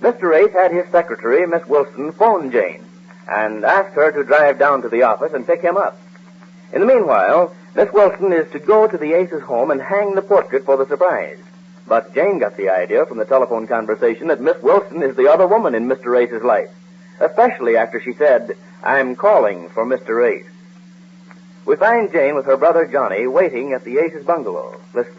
Mr. Ace had his secretary, Miss Wilson, phone Jane and asked her to drive down to the office and pick him up. In the meanwhile, Miss Wilson is to go to the Ace's home and hang the portrait for the surprise. But Jane got the idea from the telephone conversation that Miss Wilson is the other woman in Mr. Ace's life, especially after she said, "I'm calling for Mr. Ace." We find Jane with her brother Johnny waiting at the Ace's bungalow. Listen.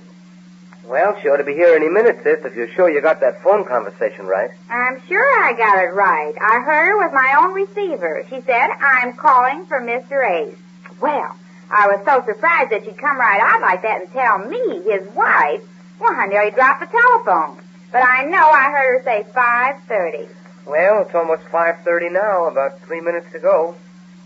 Well, she ought to be here any minute, sis, if you're sure you got that phone conversation right. I'm sure I got it right. I heard her with my own receiver. She said, "I'm calling for Mr. Ace." Well, I was so surprised that she'd come right out like that and tell me, his wife. Well, I nearly dropped the telephone. But I know I heard her say 5:30. Well, it's almost 5:30 now, about 3 minutes to go.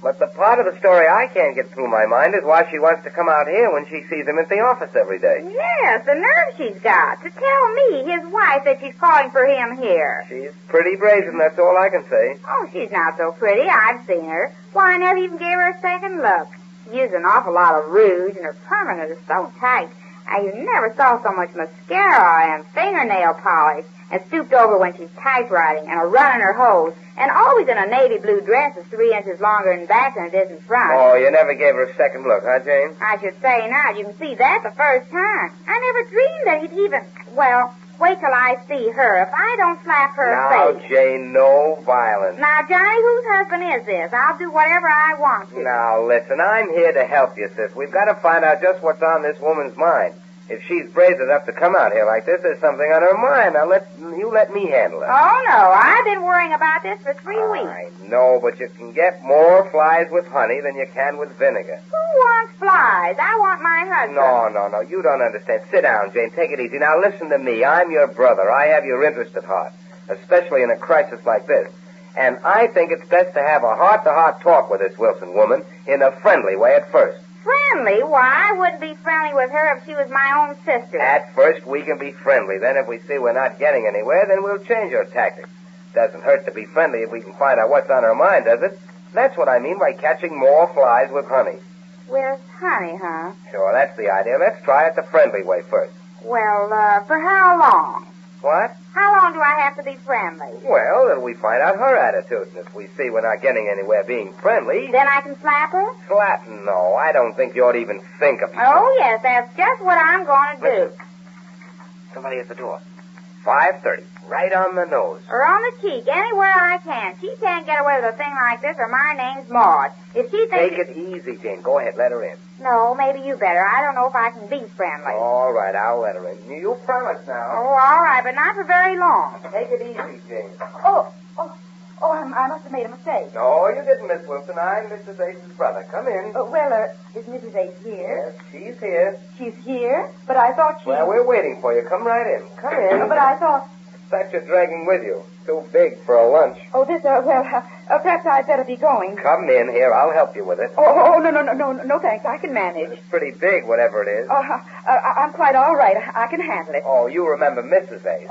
But the part of the story I can't get through my mind is why she wants to come out here when she sees him at the office every day. Yes, the nerve she's got to tell me, his wife, that she's calling for him here. She's pretty brazen, that's all I can say. Oh, she's not so pretty. I've seen her. Why, I never even gave her a second look. She used an awful lot of rouge, and her permanent is so tight. And you never saw so much mascara and fingernail polish, and stooped over when she's typewriting, and a run in her hose, and always in a navy blue dress that's 3 inches longer in back than it is in front. Oh, you never gave her a second look, huh, Jane? I should say not. You can see that the first time. I never dreamed that he'd even... Well, wait till I see her. If I don't slap her Now, face... Jane, no violence. Now, Johnny, whose husband is this? I'll do whatever I want to. Now, listen, I'm here to help you, sis. We've got to find out just what's on this woman's mind. If she's brazen enough to come out here like this, there's something on her mind. Now, you let me handle it. Oh, no. I've been worrying about this for 3 weeks. I know, but you can get more flies with honey than you can with vinegar. Who wants flies? I want my husband. No. You don't understand. Sit down, Jane. Take it easy. Now, listen to me. I'm your brother. I have your interest at heart, especially in a crisis like this. And I think it's best to have a heart-to-heart talk with this Wilson woman in a friendly way at first. Friendly? Why, I wouldn't be friendly with her if she was my own sister. At first, we can be friendly. Then, if we see we're not getting anywhere, then we'll change our tactics. Doesn't hurt to be friendly if we can find out what's on her mind, does it? That's what I mean by catching more flies with honey. With honey, huh? Sure, that's the idea. Let's try it the friendly way first. Well, for how long? What? How long do I have to be friendly? Well, then we find out her attitude, and if we see we're not getting anywhere being friendly... Then I can slap her? Slap? No, I don't think you ought to even think of it. Oh, yes, that's just what I'm going to do. Listen. Somebody at the door. 5:30, right on the nose. Or on the cheek, anywhere I can. She can't get away with a thing like this, or my name's Maud. If she thinks... Take it easy, Jane. Go ahead, let her in. No, maybe you better. I don't know if I can be friendly. All right, I'll let her in. You promise now. Oh, all right, but not for very long. Take it easy, Jane. I must have made a mistake. No, you didn't, Miss Wilson. I'm Mrs. Ace's brother. Come in. Is Mrs. Ace here? Yes, she's here. She's here? But I thought she... Well, we're waiting for you. Come right in. Come in. But I thought... That you're dragging with you. Too big for a lunch. Oh, perhaps I'd better be going. Come in here. I'll help you with it. No, thanks. I can manage. It's pretty big, whatever it is. I'm quite all right. I can handle it. Oh, you remember Mrs. Ace.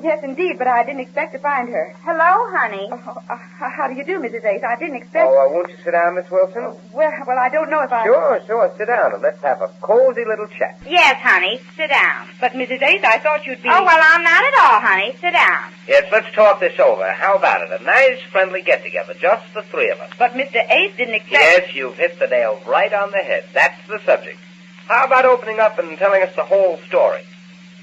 Yes, indeed, but I didn't expect to find her. Hello, honey. How do you do, Mrs. Ace? I didn't expect... Won't you sit down, Miss Wilson? Well, I don't know if I... Sure. Sit down and let's have a cozy little chat. Yes, honey. Sit down. But, Mrs. Ace, I thought you'd be... Oh, well, I'm not at all, honey. Sit down. Yes, let's talk this over. How about it? A nice, friendly get-together, just the three of us. But Mr. Ace didn't expect... Yes, you've hit the nail right on the head. That's the subject. How about opening up and telling us the whole story?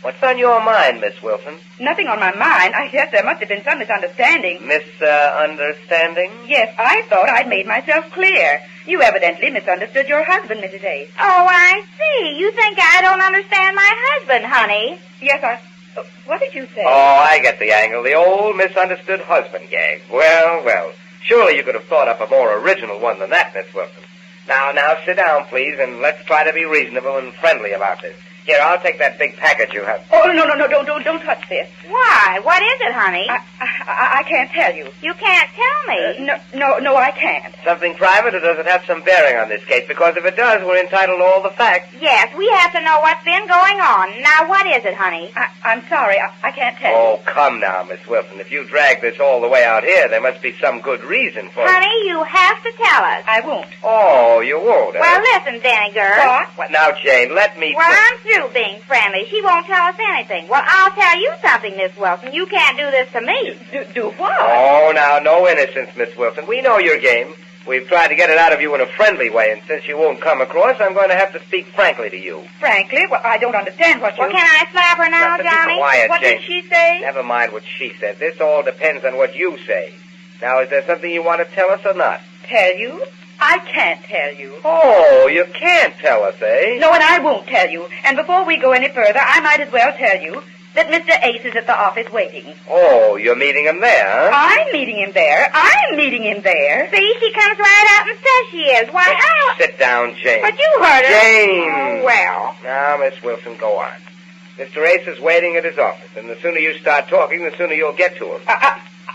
What's on your mind, Miss Wilson? Nothing on my mind. I guess there must have been some misunderstanding. Misunderstanding? Yes, I thought I'd made myself clear. You evidently misunderstood your husband, Mrs. Ace. Oh, I see. You think I don't understand my husband, honey. Yes, what did you say? Oh, I get the angle. The old misunderstood husband gag. Well. Surely you could have thought up a more original one than that, Miss Wilson. Now, sit down, please, and let's try to be reasonable and friendly about this. Here, I'll take that big package you have. Oh, no, don't touch this. Why? What is it, honey? I can't tell you. You can't tell me? No, I can't. Something private, or does it have some bearing on this case? Because if it does, we're entitled to all the facts. Yes, we have to know what's been going on. Now, what is it, honey? I'm sorry, I can't tell you. Oh, come now, Miss Wilson. If you drag this all the way out here, there must be some good reason for it. Honey, you have to tell us. I won't. Oh, you won't, Well, listen, Danny girl. What? Now, Jane, let me... Well, I'm through through being friendly. She won't tell us anything. Well, I'll tell you something, Miss Wilson. You can't do this to me. Do what? Oh, now, no innocence, Miss Wilson. We know your game. We've tried to get it out of you in a friendly way, and since you won't come across, I'm going to have to speak frankly to you. Frankly? Well, I don't understand what you... Well, can I slap her now, Be Johnny? quiet, What Jane. did she say? Never mind what she said. This all depends on what you say. Now, is there something you want to tell us or not? Tell you? I can't tell you. Oh, you can't tell us, eh? No, and I won't tell you. And before we go any further, I might as well tell you that Mr. Ace is at the office waiting. Oh, you're meeting him there, huh? I'm meeting him there. See, she comes right out and says she is. Why, I... Sit down, Jane. But you heard her. Jane! Oh, well. Now, Miss Wilson, go on. Mr. Ace is waiting at his office, and the sooner you start talking, the sooner you'll get to him.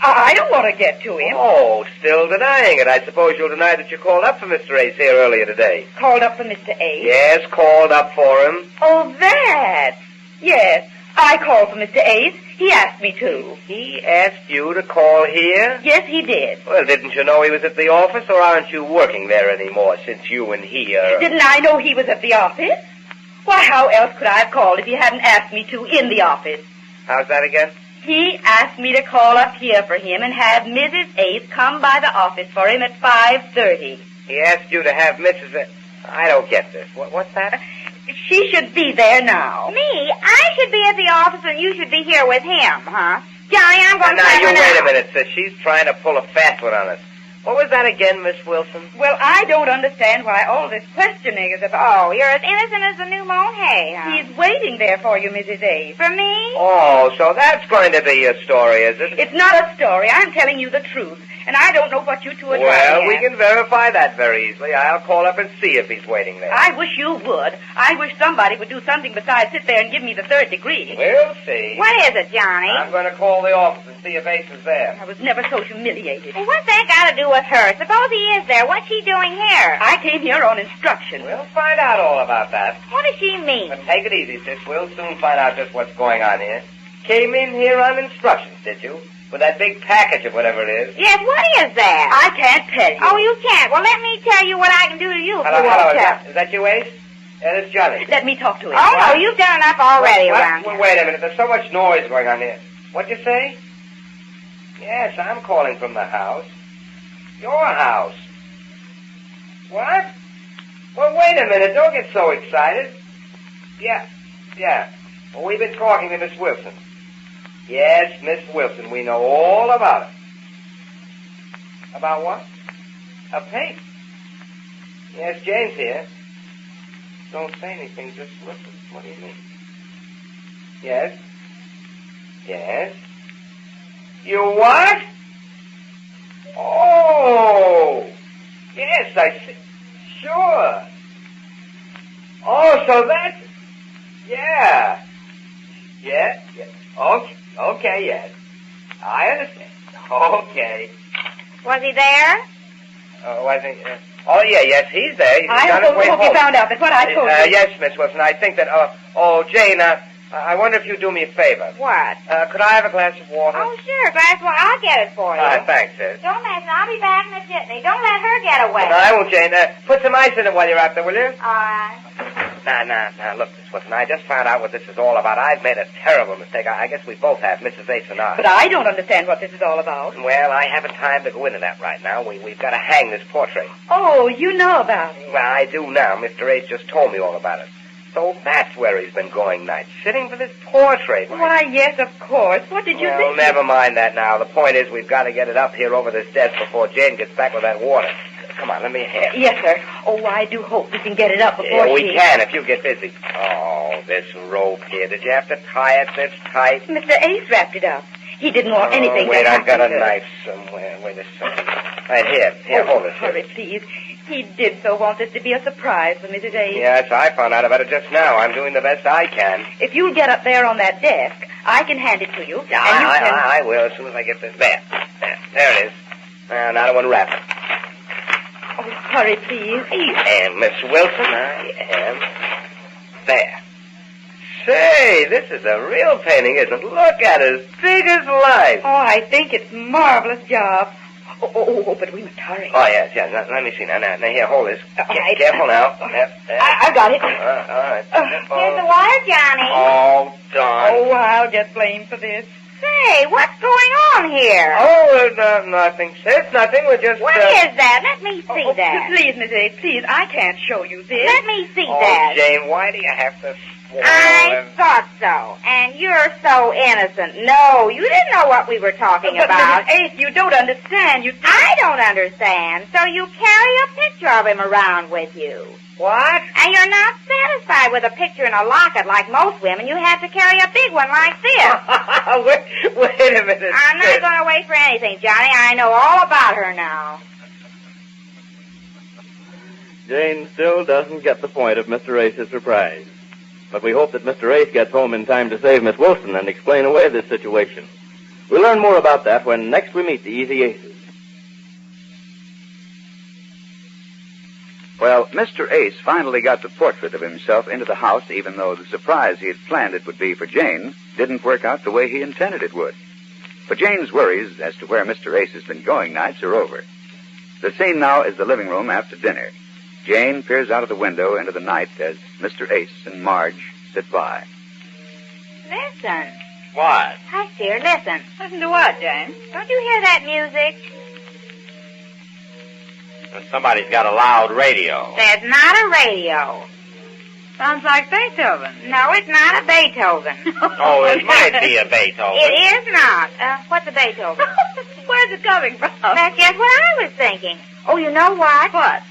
I don't want to get to him. Oh, still denying it. I suppose you'll deny that you called up for Mr. Ace here earlier today. Called up for Mr. Ace? Yes, called up for him. Oh, that. Yes, I called for Mr. Ace. He asked me to. He asked you to call here? Yes, he did. Well, didn't you know he was at the office, or aren't you working there anymore since you and he are... Didn't I know he was at the office? Why, how else could I have called if he hadn't asked me to in the office? How's that again? He asked me to call up here for him and have Mrs. Ace come by the office for him at 5:30. He asked you to have Mrs. I don't get this. What's that? She should be there now. Me? I should be at the office and you should be here with him, huh? Johnny, I'm going to Now, slap you her now. wait a minute, sis. She's trying to pull a fast one on us. What was that again, Miss Wilson? Well, I don't understand why all this questioning is about. Oh, you're as innocent as the new mown hay, huh? He's waiting there for you, Mrs. Ace. For me? Oh, so that's going to be your story, is it? It's not a story. I'm telling you the truth. And I don't know what you two are Well, driving we at. can verify that very easily. I'll call up and see if he's waiting there. I wish you would. I wish somebody would do something besides sit there and give me the 3rd degree. We'll see. What is it, Johnny? I'm going to call the office and see if Ace is there. I was never so humiliated. Well, what's that got to do with her? Suppose he is there. What's she doing here? I came here on instruction. We'll find out all about that. What does she mean? But take it easy, sis. We'll soon find out just what's going on here. Came in here on instructions, did you? With that big package or whatever it is. Yes, what is that? I can't tell you. Oh, you can't. Well, let me tell you what I can do to you if Hello, you won't tell. is that you, Ace? Yeah, it's Johnny. Let me talk to him. Oh, no, you've done enough already around Well, here. wait a minute. There's so much noise going on here. What'd you say? Yes, I'm calling from the house. Your house. What? Well, wait a minute. Don't get so excited. Yeah. Well, we've been talking to Miss Wilson. Yes, Miss Wilson. We know all about it. About what? A paint. Yes, Jane's here. Don't say anything. Just listen. What do you mean? Yes. You what? Oh! Yes, I see. Sure. Oh, so that's... Yeah. Okay, yes. I understand. Okay. Was he there? Yes, he's there. He's I on his way hope home. you found out that what I told you. Yes, Miss Wilson, I think that... Jane, I wonder if you'd do me a favor. What? Could I have a glass of water? Oh, sure, glass. Well, I'll get it for you. Thanks, sis. Don't mention. I'll be back in a jitney. Don't let her get away. No, I won't, Jane. Put some ice in it while you're out there, will you? All right. Now, look, Miss Wilson, I just found out what this is all about. I've made a terrible mistake. I guess we both have, Mrs. Ace and I. But I don't understand what this is all about. Well, I haven't time to go into that right now. We've got to hang this portrait. Oh, you know about it. Well, I do now. Mr. Ace just told me all about it. So that's where he's been going nights, sitting for this portrait. Why, yes, of course. What did you Well, think? never mind that now. The point is we've got to get it up here over this desk before Jane gets back with that water. Come on, let me have it. Yes, sir. Oh, I do hope we can get it up before Yeah, we she... can if you get busy. Oh, this rope here. Did you have to tie it this tight? Mr. Ace wrapped it up. He didn't want anything wait, to happen I've got a to her. knife somewhere. Wait a second. Right, here, hold it. Hurry, please. He did so want this to be a surprise for Mrs. Ace. Yes, I found out about it just now. I'm doing the best I can. If you'll get up there on that desk, I can hand it to you. Yeah, and you can... I will as soon as I get this. There it is. Now I want to wrap it. Oh, hurry, please. And Miss Wilson, I am. There. Say, this is a real painting, isn't it? Look at it, as big as life. Oh, I think it's a marvelous job. But we must hurry. Oh, yes. Let me see now. Now, here, hold this. All right. Careful now. I got it. All right. Here's the water, Johnny. Oh, darn. Oh, I'll get blamed for this. Say, what's going on here? Oh, nothing, sis. Nothing. We're just... What is that? Let me see that. Please, Miss A, please, I can't show you this. Let me see Oh, that. Jane, why do you have to... I thought so. And you're so innocent. No, you didn't know what we were talking But about. Mrs. Ace, you don't understand. I don't understand. So you carry a picture of him around with you. What? And you're not satisfied with a picture in a locket like most women. You have to carry a big one like this. Wait a minute. I'm not going to wait for anything, Johnny. I know all about her now. Jane still doesn't get the point of Mr. Ace's surprise. But we hope that Mr. Ace gets home in time to save Miss Wilson and explain away this situation. We'll learn more about that when next we meet the Easy Aces. Well, Mr. Ace finally got the portrait of himself into the house, even though the surprise he had planned it would be for Jane didn't work out the way he intended it would. But Jane's worries as to where Mr. Ace has been going nights are over. The scene now is the living room after dinner. Jane peers out of the window into the night as Mr. Ace and Marge sit by. Listen. What? Hush, dear, listen. Listen to what, Jane? Don't you hear that music? Somebody's got a loud radio. There's not a radio. Sounds like Beethoven. No, it's not a Beethoven. Oh, it might be a Beethoven. It is not. What's a Beethoven? Where's it coming from? That's just what I was thinking. Oh, you know what? What?